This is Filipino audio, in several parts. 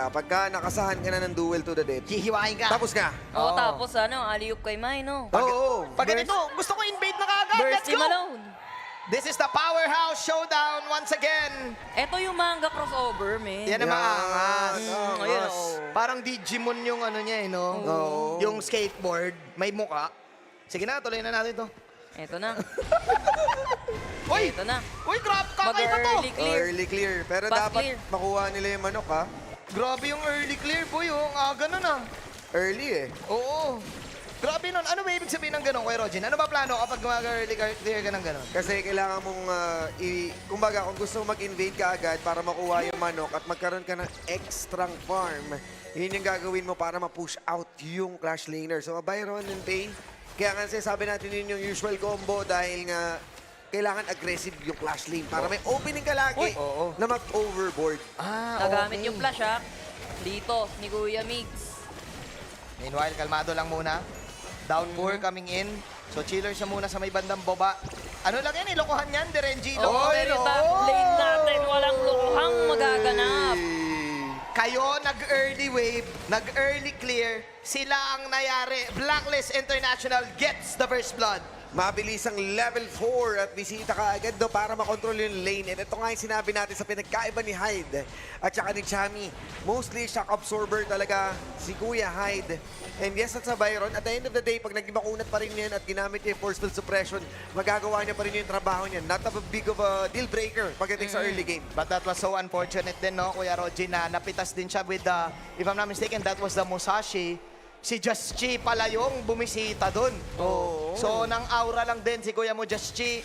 talaga. Pagka nakasahan ka na ng duel to the death, Hihiwain ka. tapos ka. Oo, tapos alley-oop kay Mai, no? Oo. Pag ganito, gusto ko invade na kagad. Burst Let's him go. alone. This is the Powerhouse Showdown once again. Ito yung manga crossover, man. Yan ang maangas. Ayun, oo. Parang Digimon yung ano niya, no? Oo. Yung skateboard, may muka. Sige na, tuloy na natin to. Ito na. Uy! Ito na. Uy, grabe, kakaiba to. Mag-early clear. Early clear. Pero Fast dapat clear. makuha nila yung manok, ha? Grabe yung early clear, boy. Oh. Ang aga nun, ah. Early, eh. Oo. Grabe nun. Ano ba ibig sabihin ng ganun, Kuya Rogin? Ano ba plano kapag mag-early clear ka ng ganun? Kasi kailangan mong, kumbaga, kung gusto mong mag-invade ka agad para makuha yung manok at magkaroon ka ng extra farm, yun yung gagawin mo para ma-push out yung Clash Laner. So, Byron and Pay, kaya nga sabi natin yun yung usual combo dahil nga kailangan aggressive yung Clash Lane para may opening ka lagi Oo. na mag-overboard. Ah, Nagamit yung flash, ha? Dito, ni Kuya Migs. Meanwhile, kalmado lang muna. Downpour coming in. So, chiller siya muna sa may bandang boba. Ano lang yan, ilokohan yan, Derenji. Oo, pero yung top lane natin, walang lukuhang magaganap. Kayo, nag-early wave, nag-early clear, sila ang nayari. Blacklist International gets the first blood. Mabilis ang level 4 at bisita ka agad do para makontrol yung lane. And ito nga yung sinabi natin sa pinagkaiba ni Hyde at saka ni Chami. Mostly shock absorber talaga si Kuya Hyde. And yes, at sa Byron, at the end of the day, pag naging makunat pa rin yan at ginamit niya yung forceful suppression, magagawa niya pa rin yung trabaho niya. Not a big of a deal breaker pagdating sa early game. But that was so unfortunate din, no, Kuya Roji, na napitas din siya with the, if I'm not mistaken, that was the Musashi. Si Just Chi pala yung bumisita dun. Oo. So, nang aura lang din si Kuya mo, Just Chi.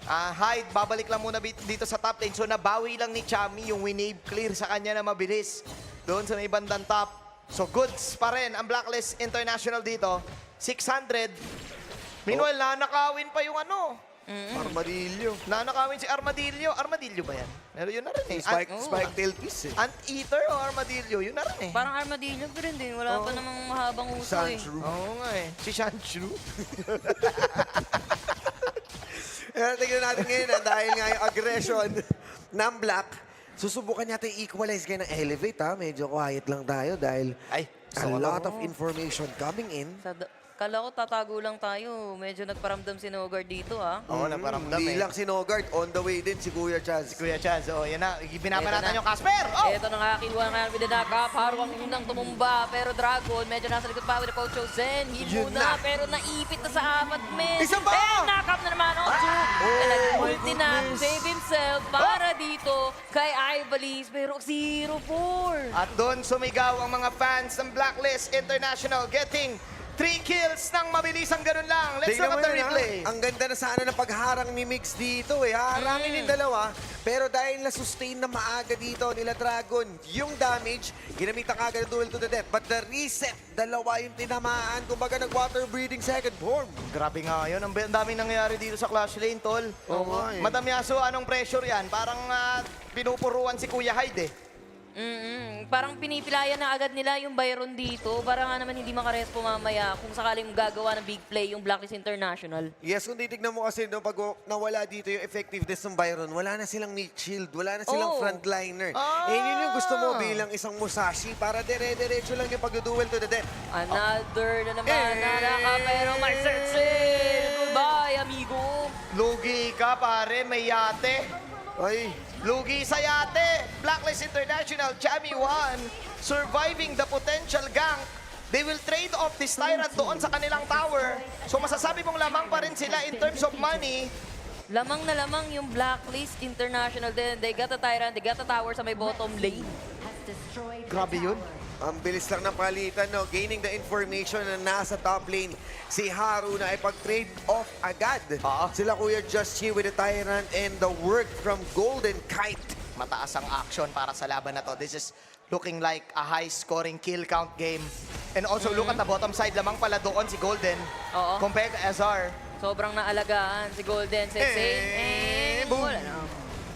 Hyde, babalik lang muna dito sa top lane. So, nabawi lang ni Chami yung winave clear sa kanya na mabilis. Doon sa may bandang top. So, goods pa rin ang Blacklist International dito. 600. Meanwhile, nanakawin pa yung ano. Armadillo. Nanakawin si Armadillo. Armadillo ba yan? Pero yun na rin eh. Spike tail piece eh. Ant-eater o Armadillo? Yun na rin eh. Parang armadillo pa rin din. Wala pa namang mahabang uso, eh. Sandshrew. Oo nga eh. Si Shanshu. Tingnan natin ngayon dahil nga yung aggression ng Black, susubukan natin equalize kayo ng elevate, ha? Medyo quiet lang tayo dahil Ay, a lot of information coming in. Kala ko tatago lang tayo. Medyo nagparamdam si Nogard dito, ha? Oo, naparamdam Hindi eh. lang si Nogard, on the way din si Kuya Chaz. Kuya Chaz, oh, yan na. Binabanatan Eto na. yung Casper. Oh! Ito na nga, kinuha na with the knock-up. Haruang unang tumumba. Pero Dragon, medyo nasa likod pa with the Pocho Zen. Heal Yun muna, na. pero naipit na sa apat, men. Isa pa! Eh, knock-up na naman, Ocho. Nag-ulti na, save himself para dito kay Ivalis. Pero 0-4. At doon sumigaw ang mga fans ng Blacklist International getting 3 kills ng mabilisang ganun lang. Let's Tingnan look mo at the yun, ha? replay. Ang ganda na sana ng pagharang ni Mix dito eh. Haharangin yung dalawa, pero dahil na-sustain na maaga dito nila Dragon, yung damage, ginamit ang agad duel to the death. But the reset, dalawa yung tinamaan. Kumbaga nag-water breathing second form. Grabe nga yun. Ang daming nangyayari dito sa Clash Lane, tol. Oo nga eh. Madam Yaso, anong pressure yan? Parang pinupuruan si Kuya Hyde eh. Parang pinipilayan na agad nila yung Byron dito. Para nga naman hindi makarespo mamaya kung sakaling gagawa ng big play yung Blacklist International. Yes, kung titignan mo kasi no, pag nawala dito yung effectiveness ng Byron, wala na silang meat shield, wala na silang frontliner. Eh, yun yung gusto mo bilang isang Musashi para dire-diretso lang yung pag-duel to the death. Another na naman, naraka, pero may searching. Goodbye, amigo. Lugi ka, pare. May yate. Ay, Lugi sa yate. Blacklist International, Chami 1, surviving the potential gank. They will trade off this Tyrant doon sa kanilang tower. So masasabi mong lamang pa rin sila in terms of money. Lamang na lamang yung Blacklist International din. They got a Tyrant, they got a tower sa may bottom lane. Grabe yun. ang bilis lang ng palitan, no? Gaining the information na nasa top lane. Si Haru na ay pag-trade off agad. Sila Kuya Justy with the Tyrant and the work from Golden Kite. Mataas ang action para sa laban na to. This is looking like a high-scoring kill count game. And also, look at the bottom side. Lamang pala doon si Golden. Oo. Compared to SR. Sobrang naalagaan si Golden. Boom. Wala na.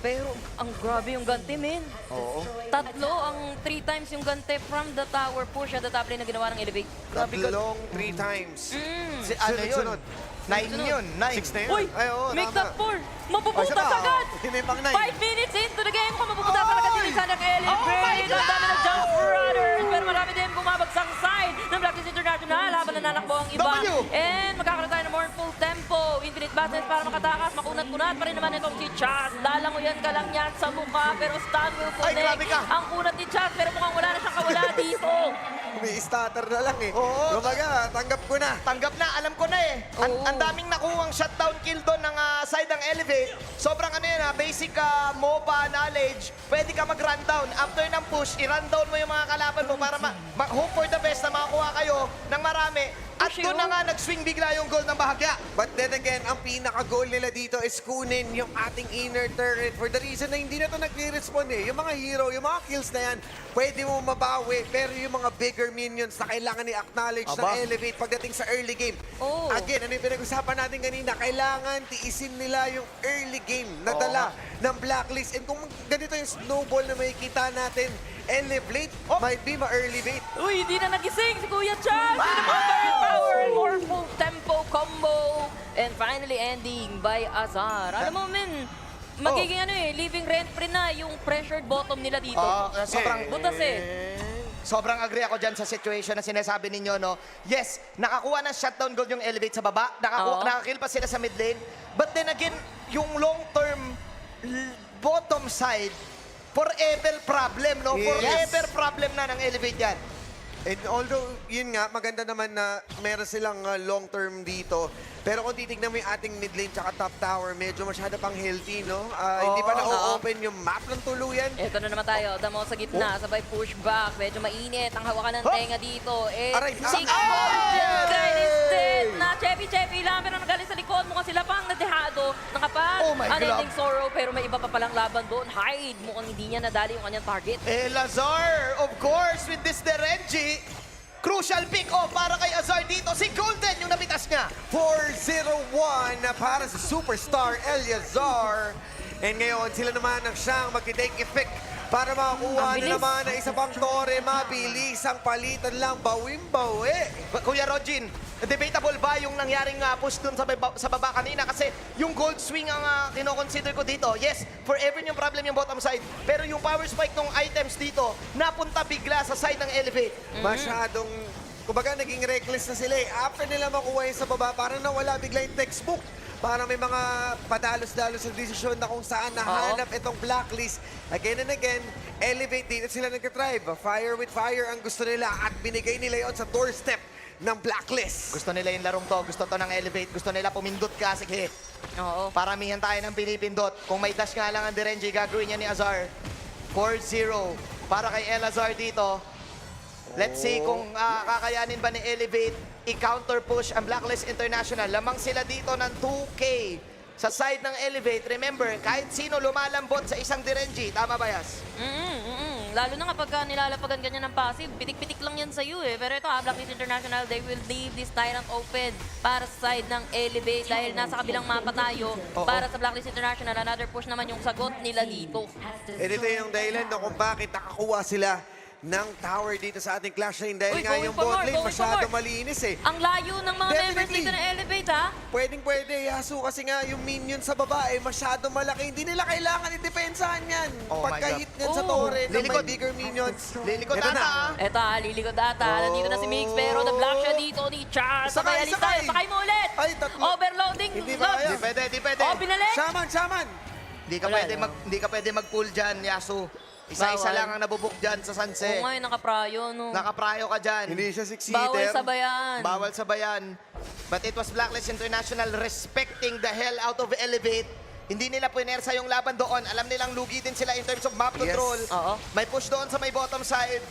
Pero ang grabe yung ganti, men. Oo. Tatlo, ang 3 times yung ganti from the tower push at the top lane na ginawa ng Elevate. Grabe Tatlong 3 times. Si, ano yun? Sunod-sunod. 9 yun. 9. 6 na yun. Uy! Ay, oo, Make tama. that 4! Mapuputas Ay, siya agad! Hindi pang 9. 5 minutes into the game, kung mapuputas talaga din sa Oh nag-Elevate. Ang dami ng jump ang iba. W. And magkakaroon tayo ng more full tempo. Infinite Basket para makatakas. Makunat-kunat pa rin naman itong si Chaz. Lalangoyan ka lang yan sa mukha, pero stun will Ay, connect. grabe ka. Ang kunat ni Chaz, pero mukhang wala na siyang kawala dito. May stutter na lang eh. Oo. Kumaga, tanggap ko na. Tanggap na, alam ko na eh. Oo. Ang daming nakuhang shutdown kill doon ng side ng Elevate. Sobrang ano yan basic MOBA knowledge. Pwede ka mag-rundown. After ng push, i-rundown mo yung mga kalaban mo para hope for the best na makakuha kayo ng marami. At Push doon yun. na nga nag-swing bigla yung goal ng bahagya. But then again, ang pinaka-goal nila dito is kunin yung ating inner turret for the reason na hindi na ito nagre-respond eh. Yung mga hero, yung mga kills na yan, pwede mo mabawi. Pero yung mga bigger minions na kailangan i-acknowledge ng Aba. Elevate pagdating sa early game. Oo. Again, ano yung pinag-usapan natin kanina? Kailangan tiisin nila yung early game na dala ng Blacklist. And kung ganito yung snowball na makikita natin, Elevate might be ma-early bait. Uy, hindi na nagising si Kuya Chaz. Hindi na mga power, more full tempo combo. And finally ending by Azar. Alam mo, men, magiging living rent-free na yung pressured bottom nila dito. Sobrang Butas eh. Sobrang agree ako dyan sa situation na sinasabi ninyo, no? Yes, nakakuha ng shutdown goal yung Elevate sa baba. Oo. Nakakill pa sila sa mid lane. But then again, yung long-term bottom side, forever problem, no? Yes. Forever problem na ng Elevate yan. And although, yun nga, maganda naman na meron silang long-term dito. Pero kung titignan mo yung ating mid lane tsaka top tower, medyo masyado pang healthy, no? Hindi pa na-open yung map ng tuluyan. Ito na naman tayo, damo sa gitna, sabay pushback, medyo mainit, ang hawakan ng tenga dito. Eh, Aray, Six ah! Golden Credit na Cheppy lang, pero nagaling sa likod, mukhang sila pang nadehado, nakapal, Oh my unending God. sorrow, pero may iba pa palang laban doon. Hyde, mukhang hindi niya nadali yung kanyang target. Lazar, of course, with this Derenji, crucial pick off para kay Azar dito. Si Golden yung napitas niya. 4-0-1 na para sa superstar Eliazar. And ngayon, sila naman ang siyang mag-take effect para makakuha Ang na bilis. naman ng isa pang tore. Mabilis ang palitan lang, bawim-bawi. Kuya Rogin, debatable ba yung nangyaring push dun sa baba kanina? Kasi yung gold swing ang kinoconsider ko dito. Yes, forever yung problem yung bottom side. Pero yung power spike ng items dito, napunta bigla sa side ng Elevate. Masyadong, kumbaga naging reckless na sila eh. After nila makuha yung sa baba, parang nawala bigla yung textbook. Parang may mga padalos-dalos sa desisyon na kung saan nahanap itong blacklist. Again and again, Elevate dito sila nagka-tribe. Fire with fire ang gusto nila at binigay nila yon sa doorstep ng blacklist. Gusto nila yung larong to, gusto to ng Elevate, gusto nila pumindot ka, sige. Oo. Paramihan tayo ng pinipindot. Kung may dash nga lang ang Derenji, gagawin niya ni Azar. 4-0 para kay Elazar dito. Let's see kung kakayanin ba ni Elevate i-counter push ang Blacklist International. Lamang sila dito ng 2K sa side ng Elevate. Remember, kahit sino lumalambot sa isang Derenji. Tama ba, Yas? Lalo na kapag nilalapagan ganyan ng passive, pitik-pitik lang yan sa'yo eh. Pero ito Blacklist International, they will leave this Tyrant open para sa side ng Elevate dahil nasa kabilang mapa tayo para sa Blacklist International. Another push naman yung sagot nila dito. And ito yung dahilan no, kung bakit nakakuha sila ng tower dito sa ating Clash Lane. Dahil Uy, nga going yung for bot more, lane going for masyado more. malinis eh. Ang layo ng mga members Definitely. dito ng Elevate ha. Pwedeng-pwede, Yasu, kasi nga yung minion sa baba eh, masyado malaki. Hindi nila kailangan i-depensahan yan. Oh my Pagka-hit God. niyan sa Oo. torre ng may Lilikod. bigger minions. Lilikod Ito ata, na. Eto lilikod ata. Nandito na si Mix pero na-block siya dito ni Charles. Sakay, Sabay alis tayo. sakay. Sakay mo ulit. Ay, tatlo. Overloading. Hindi ba kaya? Di pwede, di pwede. Oh, binalik. Shaman! Di ka Wala, pwede no? hindi ka pwede mag-pull dyan, Yasu. Isa-isa Bawal. lang ang nabubuk dyan sa Sanse. Oo nga, nakaprayo no. Nakaprayo ka dyan. Hindi siya six-seater. Bawal sabayan. Bawal sabayan. But it was Blacklist International respecting the hell out of Elevate. Hindi nila puinersa yung laban doon. Alam nilang lugi din sila in terms of map control. Oo. May push doon sa may bottom side.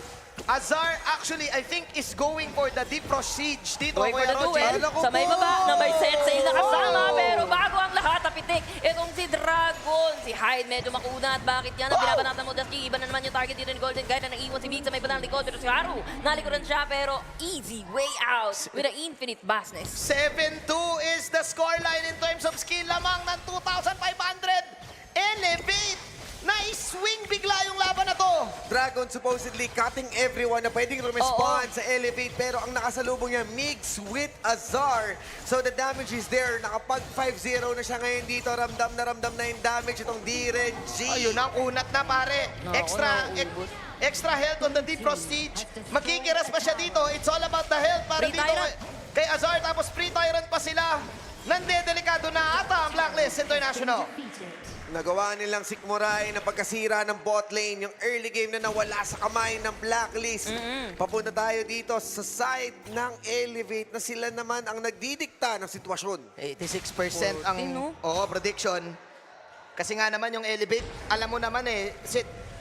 Azar actually, I think, is going for the deep rush siege dito. Going for Kuya the Roger. duel. Alam ko Sa may po. baba na may set sa na kasama. Oh. Pero bago ang lahat, tapitik. Itong si Dragon. Si Hyde medyo makunat. Bakit yan? Ang binabanatan mo, Dusty. Iba na naman yung target dito ni Golden Guide na naiwan si Big sa may bandang likod. Pero si Haru, nalikuran siya. Pero easy way out with an infinite vastness. 7-2 is the scoreline in terms of skill lamang ng 2,500. Elevate! Na-swing bigla yung laban na to. Dragon supposedly cutting everyone na pwedeng respond sa Elevate. Pero ang nakasalubong niya, Mix with Azar. So the damage is there. Nakapag 5-0 na siya ngayon dito. Ramdam na yung damage itong DRNG. Ayun ang unat na pare. Extra health on the deep prestige. Magkikiras pa siya dito. It's all about the health para Free dito. Tyrant. kay Azar, tapos pre-tyrant pa sila. Nandedelikado na ata ang Blacklist International. Nagawa nilang sikmuray na pagkasira ng bot lane, yung early game na nawala sa kamay ng Blacklist. Papunta tayo dito sa side ng Elevate na sila naman ang nagdidikta ng sitwasyon. 86% ang 14, no? prediction. Kasi nga naman yung Elevate, alam mo naman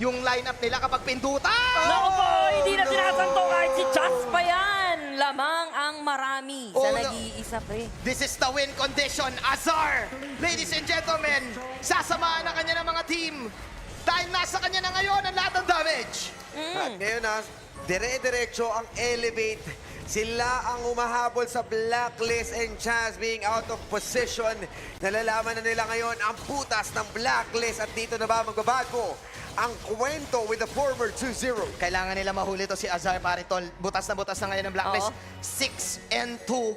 yung lineup nila kapag pindutan. Naku po, hindi na no. sinasanto kahit si Chas pa yan. Lamang ang marami sa Oh, no. nag-iisa pre. This is the win condition. Azar, ladies and gentlemen, sasamahan na kanya ng mga team. Dahil nasa kanya na ngayon ang lahat ng damage. At ngayon dire-diretso ang Elevate. Sila ang umahabol sa Blacklist and Chaz being out of position. Nalalaman na nila ngayon ang butas ng Blacklist at dito na ba magbabago ang kwento with the former 2-0. Kailangan nila mahuli to si Azar, pare tol. Butas na ngayon ng Blacklist. Oo. 6-2.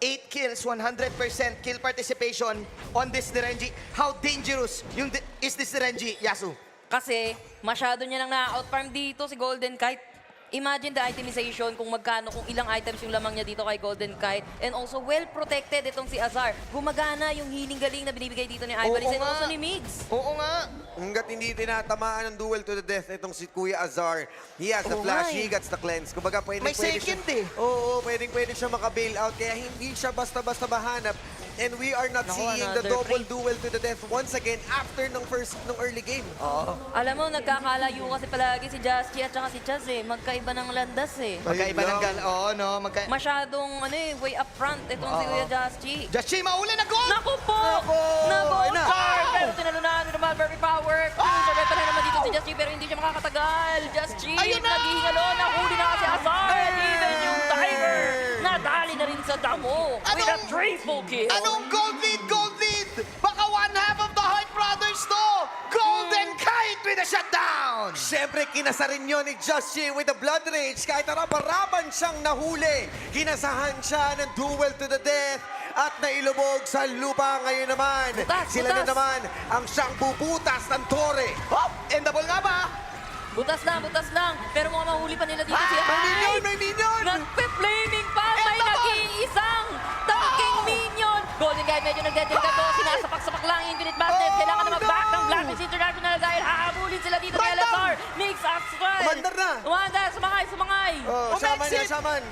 8 kills, 100% kill participation on this Direnji. How dangerous is this Direnji, Yasu? Kasi masyado niya nang na-outfarm dito si Golden Kite. Imagine the itemization kung magkano, kung ilang items yung lamang niya dito kay Golden Kite. And also well-protected itong si Azar. Gumagana yung healing galing na binibigay dito ni Ivalis and nga. also ni Migs. Oo nga. Hanggat hindi tinatamaan ng duel to the death itong si Kuya Azar, he has the Oo flash, nga eh. he gets the cleanse. Kumbaga, May second siya, eh. Oo, pwede siya maka-bail out. Kaya hindi siya basta-basta mahanap. And we are not Naku, seeing the another double free. duel to the death once again after ng early game. Alam mo, nagkakalayo kasi palagi si Justy at saka si Chaz eh. Magkaiba ng landas eh. Magkaiba ng gal. Oo, no. Masyadong way up front itong si Kuya Justy. Justin, mauli na goal! Naku po! Ayun na. Nag-all-star! Pero tinalunan ni Malberry Power. Survive pa rin naman dito si Justy pero hindi siya makakatagal. Justy, Ayun na! naghihingalo. Nahuli na kasi Azar. Even yung Tiger. Nadali na rin sa damo. With a triple kill. Anong gold lead? Gold lead! Baka one half of the Hart Brothers to! Golden Kite with a shutdown! Siyempre, kinasarin yun ni Justin with the Blood Rage. Kahit naraparapan siyang nahuli, kinasahan siya ng duel to the death at nailubog sa lupa. Ngayon naman, Butas, sila na butas. naman ang siyang bubutas ng tore. Hop! Endable nga ba? Butas lang. Pero mukhang mahuli pa nila dito si May minion! Hyde. May minion! Nagpe-flaming pa. May Eto! nag-iisang tangking minion. Golden Guy medyo nagdedelikado. Sinasapak-sapak lang yung Infinite Madness. Kailangan na mag-back ng Blacklist International dahil hahabulin sila dito kay Random! Lazar. Mix Astral. Umandar na. Umandar. Sumangay. Oh, Shaman Umexit! yan, Shaman.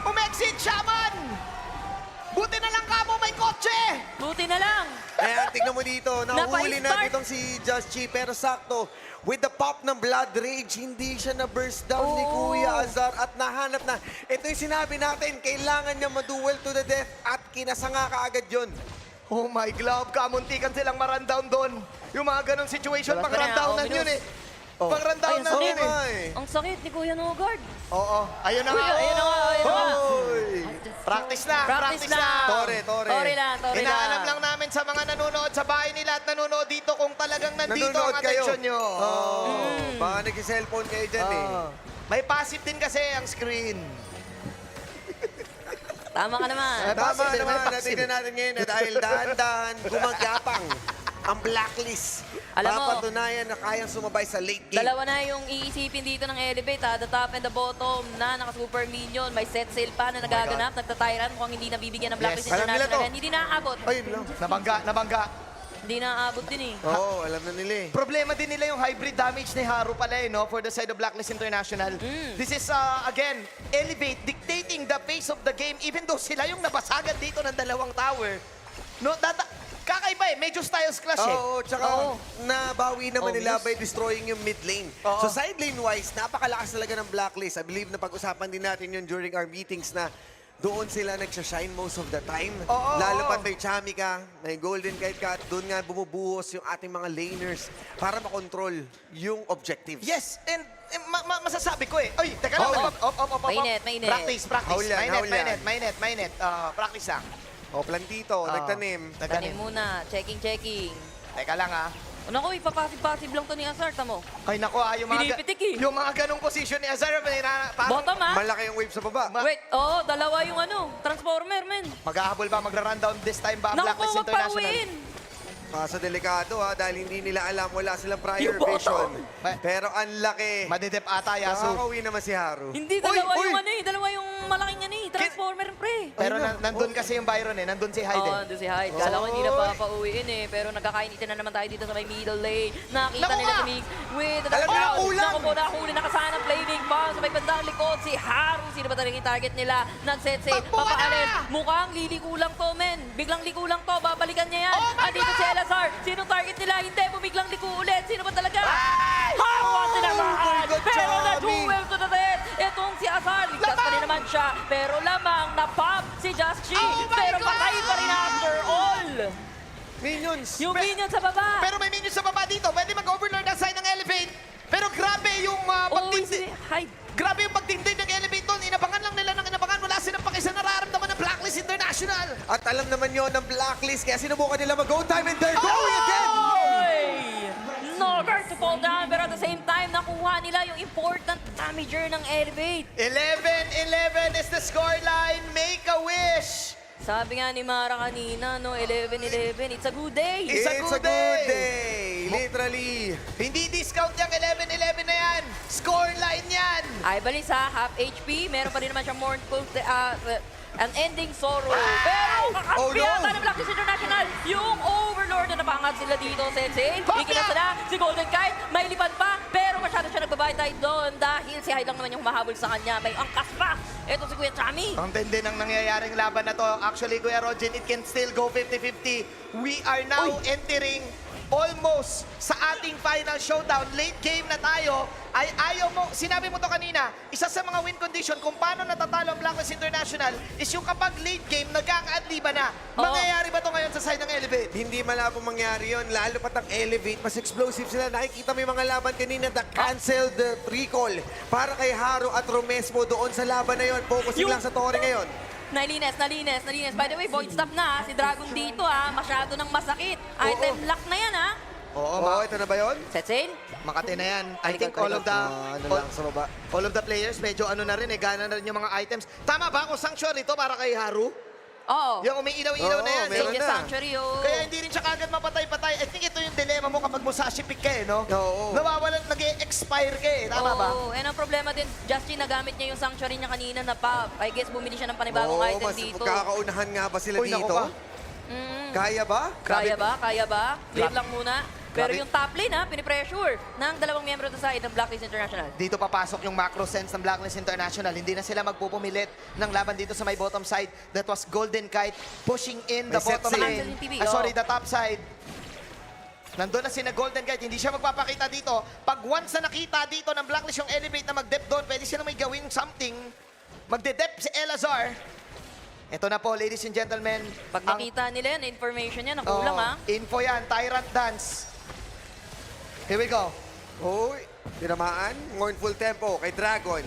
Umexit, Shaman! Buti na lang kamo may kotse! Buti na lang. Ayan, tignan mo dito. Nahuli na Napa-start. itong si Just Chi. Pero sakto, with the pop ng Blood Rage, hindi siya na-burst down ni Oo. Kuya Azar at nahanap na. Ito yung sinabi natin, kailangan niya maduel to the death at kinasanga kaagad yun. Oh my glove, kamuntikan silang marandown doon. Yung mga ganong situation, Wala pang pa rin, rundownan ominous. yun eh. Pang rundownan Ay, yun eh. Ay. Ang sakit ni Kuya Nogard. Oo, ayun na Uy, nga. ayun na nga. Hoy! Practice na, Practice na. Tore. Tore lang. Inaalam lang namin sa mga nanonood sa bahay nila at nanonood dito kung talagang nandito Nanonood ang kayo. atensyon nyo. Baka nag-cellphone kayo dyan eh. May passive din kasi ang screen. Tama ka naman. May Tama passive din, may naman, passive. natin natin ngayon na dahil dahan-dahan gumagapang ang Blacklist. Alam mo, Papatunayan na kayang sumabay sa late game. Dalawa na yung iisipin dito ng Elevate ha. The top and the bottom na naka-super minion. May set sail pa na nagaganap. Nagtatiran. Mukhang hindi nabibigyan ng Blacklist Yes. Alam nila International. to. And hindi naaabot. Ayun lang. Nabangga. Hindi naaabot din eh. Oo, alam na nila eh. Problema din nila yung hybrid damage ni Haru pala eh, no? For the side of Blacklist International. This is, again, Elevate dictating the pace of the game even though sila yung nabasagan dito ng dalawang tower. No, kakaiba eh. Major styles clash eh. Oo, tsaka nabawi naman nila by destroying yung mid lane. Oo. So side lane-wise, napakalakas talaga ng Blacklist. I believe na pag-usapan din natin yun during our meetings na doon sila nagsashine most of the time. Oo, Lalo oo. pat may Chami ka, may Golden Kite ka, at doon nga bumubuhos yung ating mga laners para makontrol yung objectives. Yes, and masasabi ko eh. Ay, teka lang. Oh. Op. Mainit. Practice. Haul yan. Mainit. Practice lang. O, plantito, nagtanim. Tanim muna. Checking. Teka lang ah. O naku, ipapasib-pasib lang to ni Azar. Tamo. Ay nako yung mga Pinipitik eh. yung mga ganong position ni Azar Bottom ha? Malaki yung wave sa baba. Wait, dalawa yung Transformer, men. Maghahabol ba? Magra-rundown this time ba ang Naku, Blacklist International? magpa-win. Kaso delikado dahil hindi nila alam, wala silang prior Yung bottom. vision. Ma- Pero ang laki. Madidep ata, Yasu. Nakakauwi naman si Haru. Hindi, Uy, dalawa uy! yung ano eh. Dalawa yung malaking ano eh. Transformer, pre. Pero nandun kasi yung Byron eh. Nandun si Hyde Oo, eh. doon si Hyde. Kala ko hindi na papauwiin eh. Pero nagkakainitin na naman tayo dito sa may middle lane. Nakita Naku nila nga! si Mix with the Alam na, crowd. ulam! Naku po, nakahuli. Nakasana flaming bomb sa may bandang likod. Si Haru. Sino ba talaga yung target nila? Nag-set sail. Takbo ka na! Papaalin. Mukhang liliko lang to, men. Biglang liko lang to. Babalikan niya yan. Oh my Andito God! si Elazar. Sinong target nila? Hindi. Bumiglang liko ulit. Sino ba talaga? Ay! Haru ang tinamaan. good Pero job, na-duel to the death. Itong si Azar. Ligtas pa rin naman siya. Pero lamang na-pop si Just Chi. Oh my Pero God! patay pa rin after all. Minions! Yung minion sa baba. Pero may minions sa baba dito. Pwede mag-overlord ang side ng Elevate. Pero grabe yung Oh, pagtindi. Hyde. Grabe yung pagtindi ng Elevate doon. Inabangan lang nila ng inabangan. Wala silang pakisa nararamdaman ng Blacklist International. At alam naman yon ng Blacklist, kaya sinubukan nila mag-go time and they're going again! Oy! Nowhere to fall down, pero at the same time, nakuha nila yung important damager ng Elevate. 11-11 is the scoreline. Make a wish. Sabi nga ni Mara kanina, no, 11-11, it's a good day. It's a good day! Literally! Hindi discount yung 11-11 na yan. Scoreline yan. Ay, bali sa half HP, meron pa rin naman siyang mournful, an ending sorrow. Pero Oh, kakampi no! ata ng Blacklist International, yung Overlord na napangat sila dito, Sensei. Kopya! Ikinasa na si Golden Kite, may lipad pa, pero masyado siya nagbabaytay doon dahil si Hyde lang naman yung humahabol sa kanya. May angkas pa. Ito si Kuya Chami. Ang tindi ng nangyayaring laban na to. Actually, Kuya Rogen, it can still go 50-50. We are now entering almost sa ating final showdown. Late game na tayo. Ay ayaw mo, sinabi mo to kanina, isa sa mga win condition kung paano natatalo ang Blacklist International is yung kapag late game, nagkakaadliba na. Oo. Mangyayari ba to ngayon sa side ng Elevate? Hindi malabo mangyari yon, lalo pat ang Elevate, mas explosive sila. Nakikita mo yung mga laban kanina, the canceled recall para kay Haru at Romesmo doon sa laban na yon. Focusing Yung- lang sa Torre ngayon. Nalinis. By the way, void stop na si Dragon dito masyado nang masakit. Item lock na yan Oo, Oo, ito na ba yon? Set sail. Makati na yan. I Talikod, think all of the ano lang sa baba. all of the players medyo ano na rin gana na rin yung mga items. Tama ba ako sanctuary ito para kay Haru? Oo. Yung umiilaw-ilaw na Oo, yan. meron Sages na. Sanctuary, oh. Kaya hindi rin siya kagad mapatay-patay. I think ito yung dilema mo kapag Musashi pick ka no? Oo. Nawawalan, nag-expire ka Tama ba? Oo, and ang problema din, Justin, nagamit niya yung sanctuary niya kanina na pa. I guess bumili siya ng panibagong Oo, item mas dito. magkakaunahan nga ba sila Uy, naku dito? ka. Kaya ba? Kaya ba? Kaya ba? Wait Grabe. lang muna. Pero Grabe. yung top lane, pinipressure ng dalawang miyembro sa side ng Blacklist International. Dito papasok yung macro sense ng Blacklist International. Hindi na sila magpupumilit ng laban dito sa may bottom side. That was Golden Kite pushing in the May set bottom sail. lane. Cancel yung TV, Sorry, oh. the top side. Nandun na si na Golden Kite, hindi siya magpapakita dito. Pag once na nakita dito ng Blacklist yung Elevate na mag-dep doon, pwede sila may gawin something. Magde-dep si Elazar. Ito na po, ladies and gentlemen. Pag ang- nakita nila yan, information yan, nakulang Info yan, Tyrant Dance. Here we go. Uy, tinamaan. Mournful tempo kay Dragon.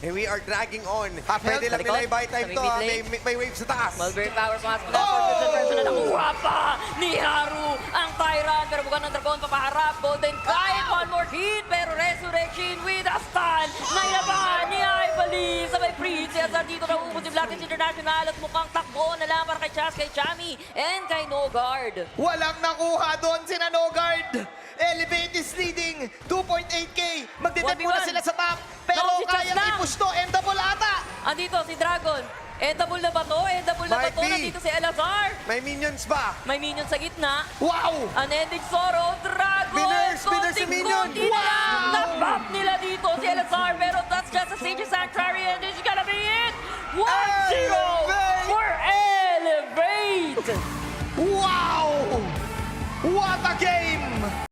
And we are dragging on. Half Pwede health, lang nila talikod. i-buy time Sa to. may May, mid may wave sa taas. Mulberry Power pumasok na Oh! for personal. Nakuha pa ni Haru ang Tyrant. Pero bukan ng Dragon papaharap. Golden Kite, one more hit. Pero Resurrection with a stun. Nailabahan ni Ivory sa may Princess. At dito na umubos si Blacklist International. At mukhang takbo na lang para kay Chas, kay Chami, and kay Nogard. Walang nakuha doon si Nanogard. Elevate is leading 2.8k. Magdedep 1v1. muna sila sa top. Pero Naku, si Chas kayang lang. i-push to. Endable ata. Andito si Dragon. Endable na ba to? Endable na ba Might to? be. Nandito si Elazar. May minions ba? May minion sa gitna. Wow! Unending Sorrow, Dragon! Spinners, spinners si Minion. Konting-konti na lang. Na-pop nila dito si Elazar, pero that's just a Sage Sanctuary and this is gonna be it! 1-0 Elevate! for Elevate! Wow! What a game!